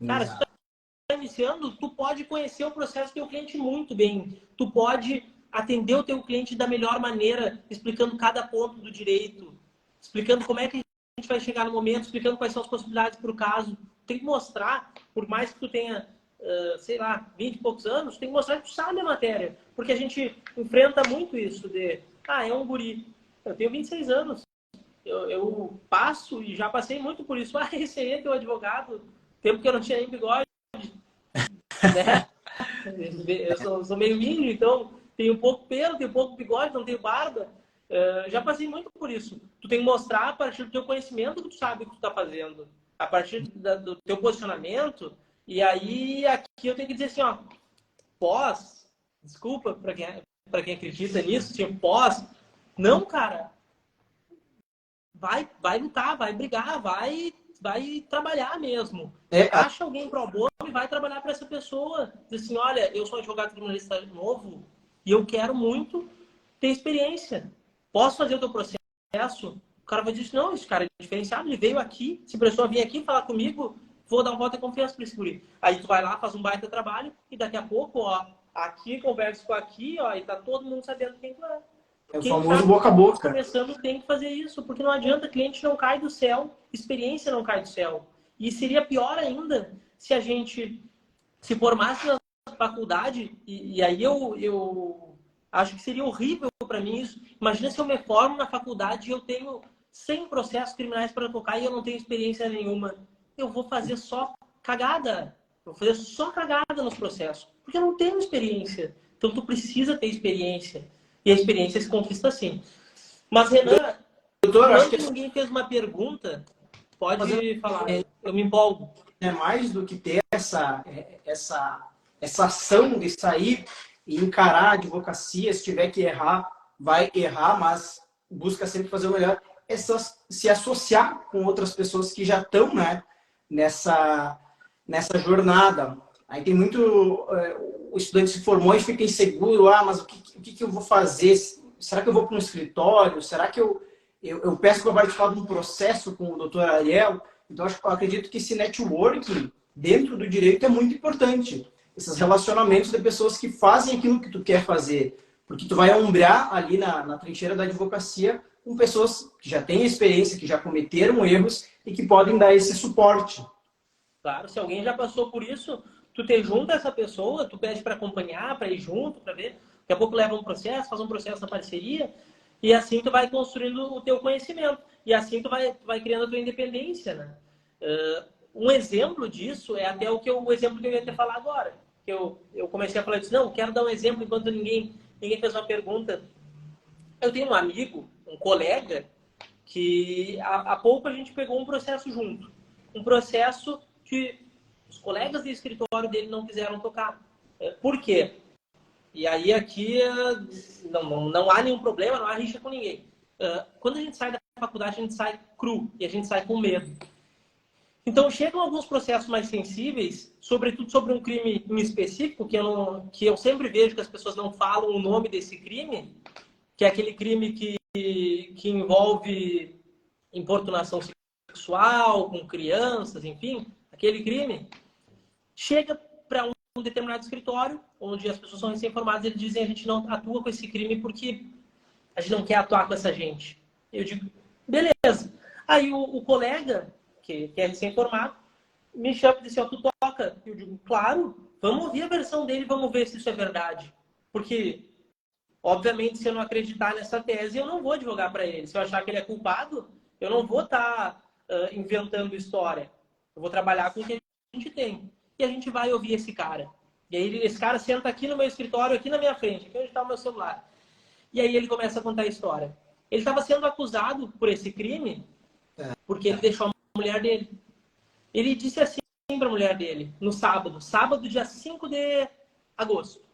Speaker 2: Cara, se tu está iniciando, tu pode conhecer o processo do teu cliente muito bem. Tu pode atender o teu cliente da melhor maneira, explicando cada ponto do direito, explicando como é que a gente vai chegar no momento, explicando quais são as possibilidades para o caso. Tem que mostrar, por mais que tu tenha, sei lá, 20 e poucos anos, tem que mostrar que tu sabe a matéria. Porque a gente enfrenta muito isso de, é um guri. Eu tenho 26 anos. Eu passo e já passei muito por isso. Esse aí é teu advogado. Tempo que eu não tinha nem bigode. Né? Eu sou meio índio, então tenho pouco pelo, tenho pouco bigode, não tenho barba. Já passei muito por isso. Tu tem que mostrar a partir do teu conhecimento que tu sabe o que tu tá fazendo. A partir do teu posicionamento. E aí, aqui eu tenho que dizer assim, ó. Desculpa para quem acredita nisso, tipo, não, cara. Vai lutar, vai brigar, vai trabalhar mesmo. Acha alguém pro bono e vai trabalhar para essa pessoa. Diz assim, olha, eu sou advogado criminalista novo e eu quero muito ter experiência. Posso fazer o teu processo? O cara vai dizer, não, esse cara é diferenciado, ele veio aqui, se a pessoa vir aqui falar comigo, vou dar um voto de confiança para esse guri. Aí tu vai lá, faz um baita trabalho e daqui a pouco, ó, aqui conversa com aqui, ó, e tá todo mundo sabendo quem tu é.
Speaker 1: É o famoso boca a boca.
Speaker 2: Começando tem que fazer isso, porque não adianta, cliente não cai do céu, experiência não cai do céu. E seria pior ainda se a gente se formasse na faculdade, e aí eu acho que seria horrível para mim isso. Imagina se eu me formo na faculdade e eu tenho 100 processos criminais para tocar e eu não tenho experiência nenhuma. Eu vou fazer só cagada. Eu vou fazer só cagada nos processos, porque eu não tenho experiência. Então tu precisa ter experiência. E a experiência se conquista assim. Mas, Renan,
Speaker 1: doutor, acho que
Speaker 2: ninguém fez uma pergunta, pode falar. Eu me empolgo.
Speaker 1: É mais do que ter essa ação de sair e encarar a advocacia. Se tiver que errar, vai errar, mas busca sempre fazer o melhor. É só se associar com outras pessoas que já estão, né, nessa jornada. Aí tem muito... o estudante se formou e fica inseguro. Ah, mas o que eu vou fazer? Será que eu vou para um escritório? Será que eu peço para participar de um processo com o doutor Ariel? Então, eu acredito que esse networking dentro do direito é muito importante. Esses relacionamentos de pessoas que fazem aquilo que tu quer fazer. Porque tu vai ombrear ali na trincheira da advocacia com pessoas que já têm experiência, que já cometeram erros e que podem dar esse suporte.
Speaker 2: Claro, se alguém já passou por isso, tu te junta a essa pessoa, tu pede para acompanhar, para ir junto, para ver. Daqui a pouco leva um processo, faz um processo na parceria, e assim tu vai construindo o teu conhecimento. E assim tu vai criando a tua independência, né? Um exemplo disso é até o exemplo que eu ia te falar agora. Que eu comecei a falar disso, não, quero dar um exemplo enquanto ninguém fez uma pergunta. Eu tenho um amigo, um colega, que há pouco a gente pegou um processo junto. Um processo que os colegas de escritório dele não quiseram tocar. Por quê? E aí aqui não há nenhum problema, não há rixa com ninguém. Quando a gente sai da faculdade, a gente sai cru e a gente sai com medo. Então chegam alguns processos mais sensíveis, sobretudo sobre um crime em específico, que eu sempre vejo que as pessoas não falam o nome desse crime, que é aquele crime que envolve importunação sexual com crianças, enfim, aquele crime. Chega para um determinado escritório, onde as pessoas são recém-formadas, eles dizem: a gente não atua com esse crime porque a gente não quer atuar com essa gente. Eu digo: beleza. Aí o colega, que é recém-formado, me chama e diz assim: tu toca? Eu digo: claro, vamos ouvir a versão dele, vamos ver se isso é verdade. Porque, obviamente, se eu não acreditar nessa tese, eu não vou advogar para ele. Se eu achar que ele é culpado, eu não vou estar inventando história. Eu vou trabalhar com o que a gente tem. E a gente vai ouvir esse cara. E aí esse cara senta aqui no meu escritório, aqui na minha frente, aqui onde está o meu celular. E aí ele começa a contar a história. Ele estava sendo acusado por esse crime porque ele deixou a mulher dele. Ele disse assim para a mulher dele, no sábado, dia 5 de agosto.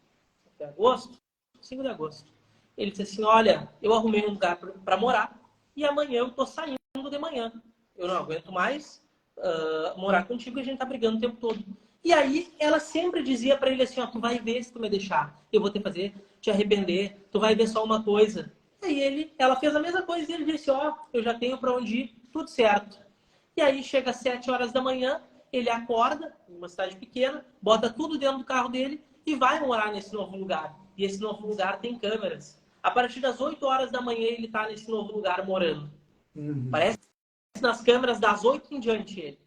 Speaker 2: 5 de agosto. Ele disse assim: olha, eu arrumei um lugar para morar e amanhã eu tô saindo de manhã. Eu não aguento mais morar contigo e a gente tá brigando o tempo todo. E aí ela sempre dizia para ele assim: ó, tu vai ver se tu me deixar, eu vou te fazer te arrepender, tu vai ver só uma coisa. E aí ela fez a mesma coisa e ele disse: ó, eu já tenho para onde ir, tudo certo. E aí chega às 7 horas da manhã, ele acorda, em uma cidade pequena, bota tudo dentro do carro dele e vai morar nesse novo lugar. E esse novo lugar tem câmeras. A partir das 8 horas da manhã ele está nesse novo lugar morando. Parece nas câmeras das 8 em diante ele.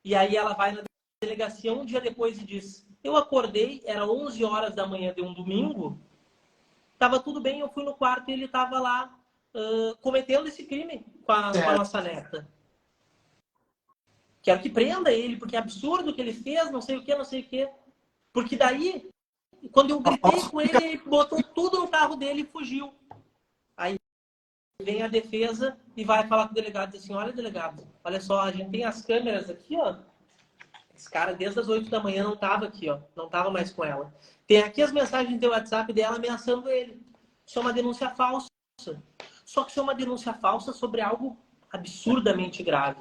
Speaker 2: E aí ela vai na delegacia um dia depois e diz: eu acordei, era 11 horas da manhã de um domingo, estava tudo bem, eu fui no quarto e ele estava lá cometendo esse crime com a nossa neta. Quero que prenda ele, porque é absurdo o que ele fez, não sei o que. Porque daí, quando eu gritei com ele, ele botou tudo no carro dele e fugiu. Aí vem a defesa e vai falar com o delegado, diz assim: olha, delegado, olha só, a gente tem as câmeras aqui, ó. Esse cara, desde as 8 da manhã, não estava aqui, ó. Não estava mais com ela. Tem aqui as mensagens do WhatsApp dela ameaçando ele. Isso é uma denúncia falsa. Só que isso é uma denúncia falsa sobre algo absurdamente grave.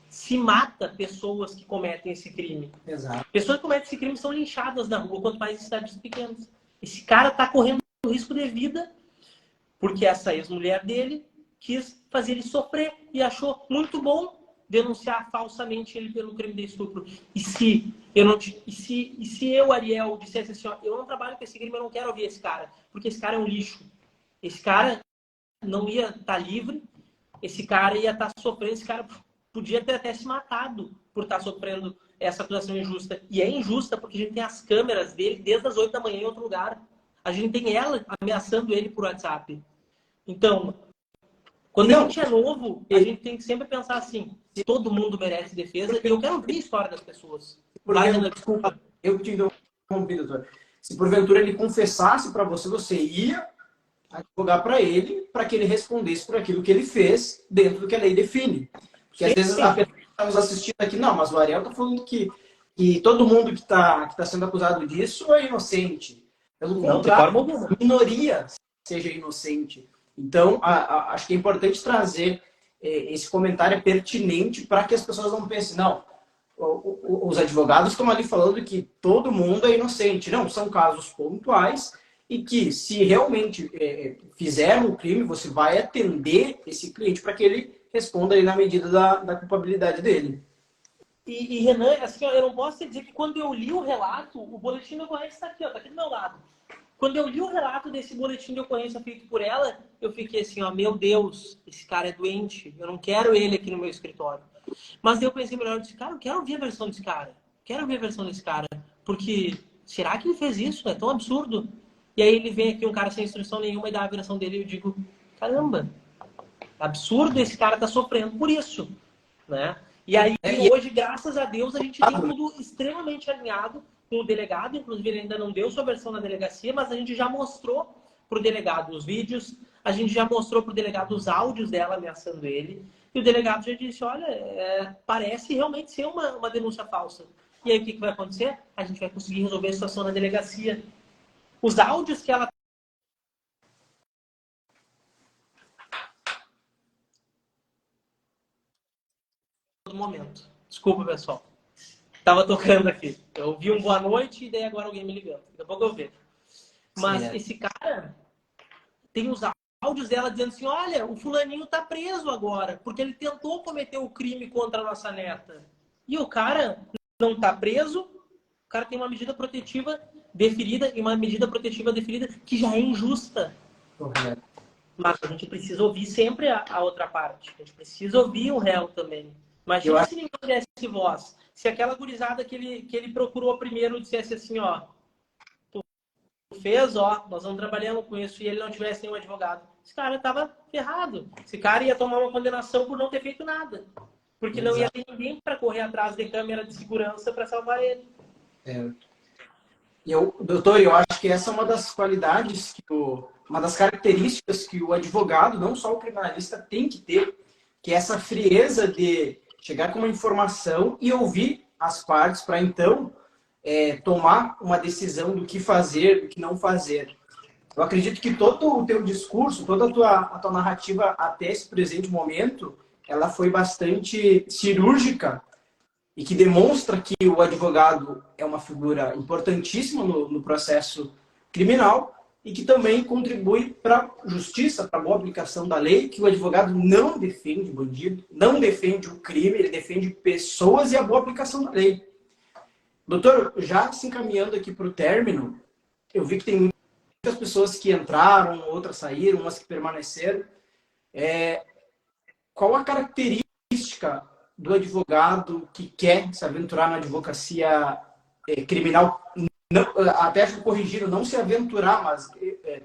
Speaker 2: Se mata pessoas que cometem esse crime.
Speaker 1: Exato.
Speaker 2: Pessoas que cometem esse crime são linchadas na rua, quanto mais em cidades pequenas. Esse cara está correndo risco de vida porque essa ex-mulher dele quis fazer ele sofrer e achou muito bom denunciar falsamente ele pelo crime de estupro. E se eu, Ariel, dissesse assim: ó, eu não trabalho com esse crime, eu não quero ouvir esse cara, porque esse cara é um lixo. Esse cara não ia estar livre, esse cara ia estar sofrendo, esse cara podia ter até se matado por estar sofrendo essa acusação injusta. E é injusta porque a gente tem as câmeras dele desde as 8 da manhã em outro lugar. A gente tem ela ameaçando ele por WhatsApp. Então, quando a gente é novo, a gente tem que sempre pensar assim: todo mundo merece defesa e eu quero ouvir a história das pessoas.
Speaker 1: Desculpa, eu te interrompi, doutor. Se porventura ele confessasse para você, você ia advogar para ele, para que ele respondesse por aquilo que ele fez dentro do que a lei define. Porque às vezes a pessoa que está nos assistindo aqui: não, mas o Ariel está falando que todo mundo que tá sendo acusado disso é inocente. Pelo contrário, a minoria seja inocente. Então, acho que é importante trazer esse comentário pertinente para que as pessoas não pensem: não, os advogados estão ali falando que todo mundo é inocente. Não, são casos pontuais e que se realmente fizer um crime, você vai atender esse cliente para que ele responda ali na medida da culpabilidade dele.
Speaker 2: E Renan, assim, eu não posso te dizer que quando eu li o relato, o boletim de ocorrência está aqui, ó, tá aqui do meu lado. Quando eu li o relato desse boletim de ocorrência feito por ela, eu fiquei assim, ó, meu Deus, esse cara é doente, eu não quero ele aqui no meu escritório. Mas daí eu pensei melhor, eu disse, cara, eu quero ouvir a versão desse cara. Quero ouvir a versão desse cara. Porque, será que ele fez isso? É tão absurdo. E aí ele vem aqui, um cara sem instrução nenhuma, e dá a versão dele, e eu digo, caramba, absurdo, esse cara tá sofrendo por isso, né? E aí, hoje, graças a Deus, a gente tem tudo extremamente alinhado com o delegado. Inclusive, ele ainda não deu sua versão na delegacia, mas a gente já mostrou para o delegado os vídeos, a gente já mostrou para o delegado os áudios dela ameaçando ele. E o delegado já disse, olha, parece realmente ser uma denúncia falsa. E aí, o que vai acontecer? A gente vai conseguir resolver a situação na delegacia. Os áudios que ela... no momento. Desculpa, pessoal. Tava tocando aqui. Eu vi um boa noite e daí agora alguém me ligando. Daqui a pouco eu vejo. Mas esse cara tem os áudios dela dizendo assim, olha, o fulaninho tá preso agora, porque ele tentou cometer o crime contra a nossa neta. E o cara não tá preso, o cara tem uma medida protetiva deferida e uma medida protetiva deferida que já é injusta.
Speaker 1: Correto.
Speaker 2: Mas a gente precisa ouvir sempre a outra parte. A gente precisa ouvir o réu também. Imagina se ninguém desse voz. Se aquela gurizada que ele procurou primeiro dissesse assim, ó, tu fez, ó, nós vamos trabalhando com isso, e ele não tivesse nenhum advogado. Esse cara tava ferrado. Esse cara ia tomar uma condenação por não ter feito nada. Porque não ia ter ninguém para correr atrás de câmera de segurança para salvar ele.
Speaker 1: Doutor, eu acho que essa é uma das qualidades, uma das características que o advogado, não só o criminalista, tem que ter, que é essa frieza de chegar com uma informação e ouvir as partes para então tomar uma decisão do que fazer, do que não fazer. Eu acredito que todo o teu discurso, toda a tua narrativa até esse presente momento, ela foi bastante cirúrgica e que demonstra que o advogado é uma figura importantíssima no processo criminal e que também contribui para a justiça, para a boa aplicação da lei, que o advogado não defende bandido, não defende o crime, ele defende pessoas e a boa aplicação da lei. Doutor, já se encaminhando aqui para o término, eu vi que tem muitas pessoas que entraram, outras saíram, umas que permaneceram. Qual a característica do advogado que quer se aventurar na advocacia criminal? Não, até acho que corrigiram, não se aventurar, mas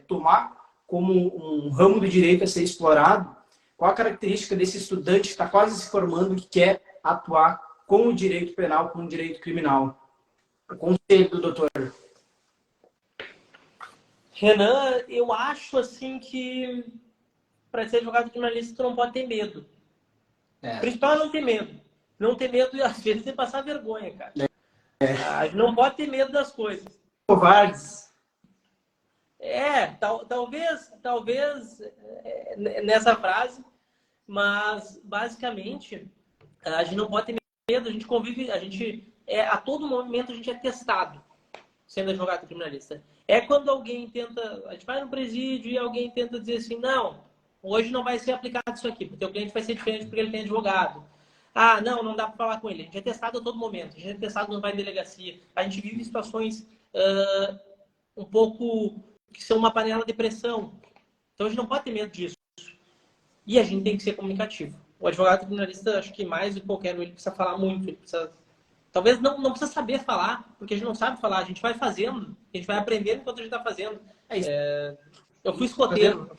Speaker 1: tomar como um ramo do direito a ser explorado. Qual a característica desse estudante que está quase se formando que quer atuar com o direito penal, com o direito criminal? O conselho do doutor.
Speaker 2: Renan, eu acho assim que para ser advogado criminalista tu não pode ter medo. O principal é não ter medo. Não ter medo e às vezes você passar vergonha, cara. A gente não pode ter medo das coisas.
Speaker 1: Covardes.
Speaker 2: Talvez nessa frase, mas basicamente a gente não pode ter medo, a gente convive, a todo momento a gente é testado sendo advogado criminalista. É quando alguém tenta, a gente vai no presídio e alguém tenta dizer assim, não, hoje não vai ser aplicado isso aqui, porque o cliente vai ser diferente porque ele tem advogado. Ah, não dá para falar com ele. A gente é testado a todo momento. A gente é testado quando vai em delegacia. A gente vive situações um pouco que são uma panela de pressão. Então a gente não pode ter medo disso. E a gente tem que ser comunicativo. O advogado criminalista, acho que mais do que qualquer um, ele precisa falar muito. Ele precisa... Talvez não precisa saber falar, porque a gente não sabe falar. A gente vai fazendo, a gente vai aprendendo enquanto a gente está fazendo. Eu fui escoteiro.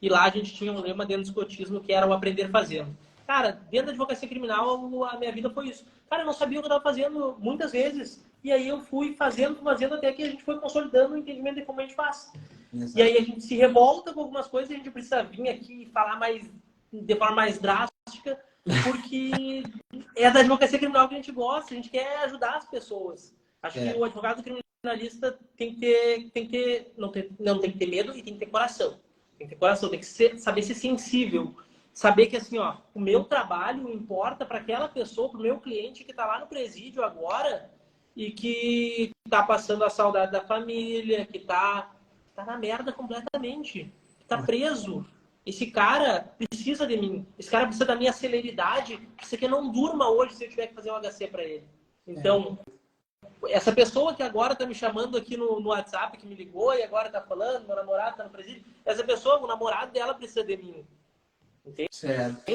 Speaker 2: E lá a gente tinha um lema dentro do escotismo que era o aprender fazendo. Cara, dentro da advocacia criminal, a minha vida foi isso. Cara, eu não sabia o que eu estava fazendo muitas vezes. E aí eu fui fazendo até que a gente foi consolidando o entendimento de como a gente faz. Exato. E aí a gente se revolta com algumas coisas e a gente precisa vir aqui e falar de forma mais drástica, porque é da advocacia criminal que a gente gosta, a gente quer ajudar as pessoas. Acho que o advogado criminalista tem que ter, não tem que ter medo e tem que ter coração. Tem que ter coração, tem que saber ser sensível. saber que assim, ó, o meu trabalho importa para aquela pessoa, para o meu cliente que está lá no presídio agora e que está passando a saudade da família, que tá na merda completamente, que tá preso. Esse cara precisa de mim, esse cara precisa da minha celeridade, precisa que eu não durma hoje se eu tiver que fazer um HC para ele. Então, essa pessoa que agora está me chamando aqui no WhatsApp, que me ligou e agora está falando, meu namorado está no presídio, essa pessoa, o namorado dela precisa de mim. Entende?
Speaker 1: Certo.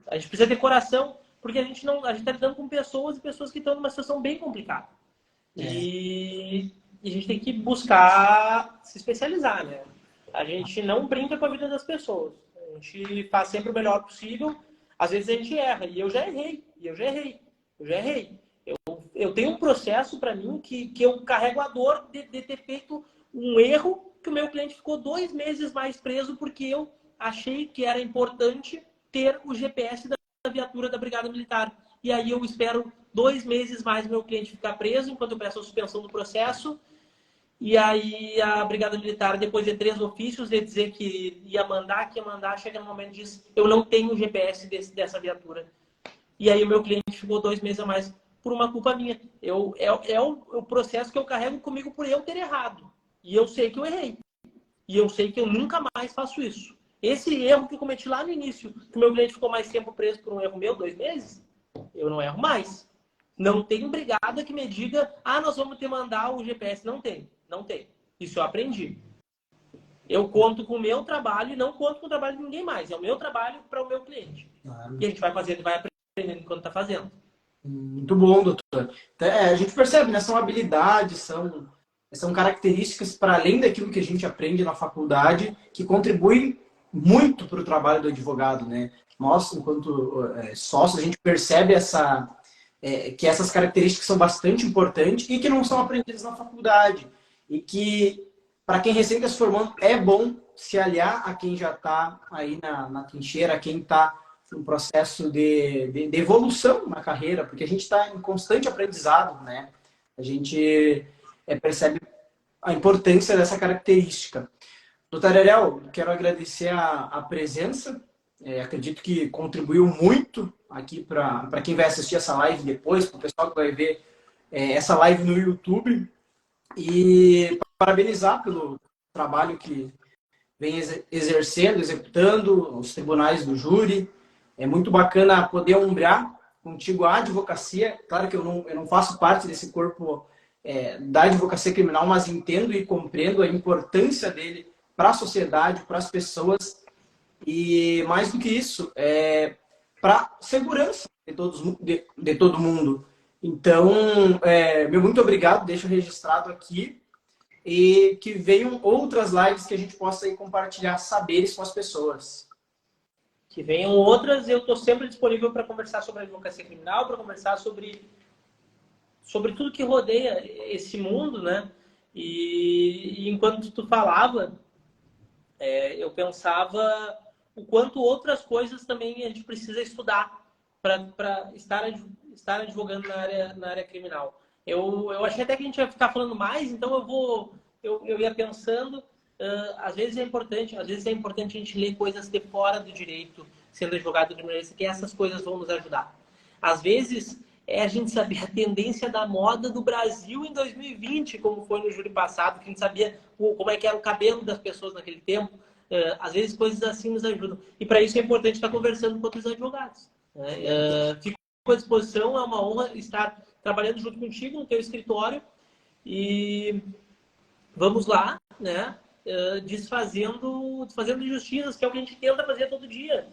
Speaker 2: A gente precisa ter coração, porque a gente está lidando com pessoas e pessoas que estão numa situação bem complicada. E a gente tem que buscar se especializar, né? A gente não brinca com a vida das pessoas. A gente faz sempre o melhor possível. Às vezes a gente erra. E eu já errei. Eu tenho um processo para mim que eu carrego a dor de ter feito um erro que o meu cliente ficou 2 meses mais preso porque eu achei que era importante ter o GPS da viatura da Brigada Militar. E aí eu espero 2 meses mais meu cliente ficar preso enquanto eu peço a suspensão do processo. E aí a Brigada Militar, depois de 3 ofícios, de dizer que ia mandar, chega no momento e diz, eu não tenho o GPS dessa viatura. E aí o meu cliente ficou 2 meses a mais por uma culpa minha. É o processo que eu carrego comigo por eu ter errado. E eu sei que eu errei. E eu sei que eu nunca mais faço isso. Esse erro que eu cometi lá no início, que o meu cliente ficou mais tempo preso por um erro meu, 2 meses, eu não erro mais. Não tem brigada que me diga, nós vamos te mandar o GPS. Não tem. Isso eu aprendi. Eu conto com o meu trabalho e não conto com o trabalho de ninguém mais. É o meu trabalho para o meu cliente.
Speaker 1: Claro.
Speaker 2: E a gente vai fazendo, vai aprendendo enquanto está fazendo.
Speaker 1: Muito bom, doutor. A gente percebe, né? São habilidades, são características para além daquilo que a gente aprende na faculdade que contribuem muito para o trabalho do advogado, né? Nós, enquanto sócios, a gente percebe que essas características são bastante importantes e que não são aprendidas na faculdade. E que, para quem recém está se formando, é bom se aliar a quem já está aí na trincheira, a quem está no processo de evolução na carreira, porque a gente está em constante aprendizado, né? A gente percebe a importância dessa característica. Doutor Ariel, quero agradecer a presença. Acredito que contribuiu muito aqui para quem vai assistir essa live depois, para o pessoal que vai ver essa live no YouTube. E parabenizar pelo trabalho que vem exercendo, executando, os tribunais do júri. É muito bacana poder ombrar contigo a advocacia. Claro que eu não faço parte desse corpo da advocacia criminal, mas entendo e compreendo a importância dele para a sociedade, para as pessoas. E mais do que isso, para a segurança de todo mundo. Então, meu muito obrigado, deixo registrado aqui. E que venham outras lives que a gente possa aí compartilhar saberes com as pessoas.
Speaker 2: Que venham outras, eu estou sempre disponível para conversar sobre a advocacia criminal, para conversar sobre tudo que rodeia esse mundo, né? E enquanto tu falava, eu pensava o quanto outras coisas também a gente precisa estudar para estar advogando na área criminal. Eu achei até que a gente ia ficar falando mais, então eu ia pensando, às vezes é importante a gente ler coisas de fora do direito, sendo advogado criminalista, que essas coisas vão nos ajudar. Às vezes é a gente saber a tendência da moda do Brasil em 2020, como foi no júri passado, que a gente sabia como é que era o cabelo das pessoas naquele tempo. Às vezes coisas assim nos ajudam. E para isso é importante estar conversando com outros advogados. Fico à disposição, é uma honra estar trabalhando junto contigo no teu escritório e vamos lá, né? Fazendo injustiças, que é o que a gente tenta fazer todo dia.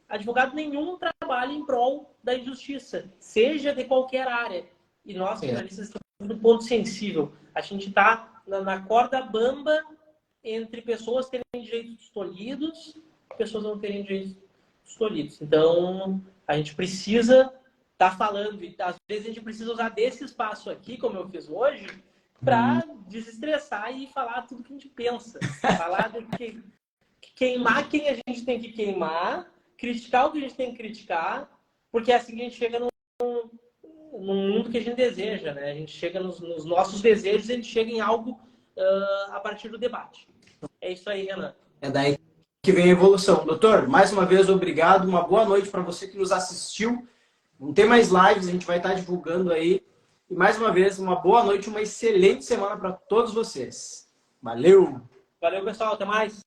Speaker 2: Advogado nenhum trabalha em prol da injustiça, seja de qualquer área. E nós, jornalistas, estamos no ponto sensível. A gente está na corda bamba entre pessoas terem direitos tolhidos e pessoas não terem direitos tolhidos. Então, a gente precisa estar falando, e às vezes a gente precisa usar desse espaço aqui, como eu fiz hoje, para desestressar e falar tudo que a gente pensa. Falar do que queimar quem a gente tem que queimar, criticar o que a gente tem que criticar, porque é assim que a gente chega num mundo que a gente deseja, né? A gente chega nos nossos desejos, a gente chega em algo a partir do debate. É isso aí, Renan.
Speaker 1: É daí que vem a evolução. Doutor, mais uma vez, obrigado. Uma boa noite para você que nos assistiu. Não tem mais lives, a gente vai estar divulgando aí. E mais uma vez, uma boa noite, uma excelente semana para todos vocês. Valeu!
Speaker 2: Valeu, pessoal. Até mais.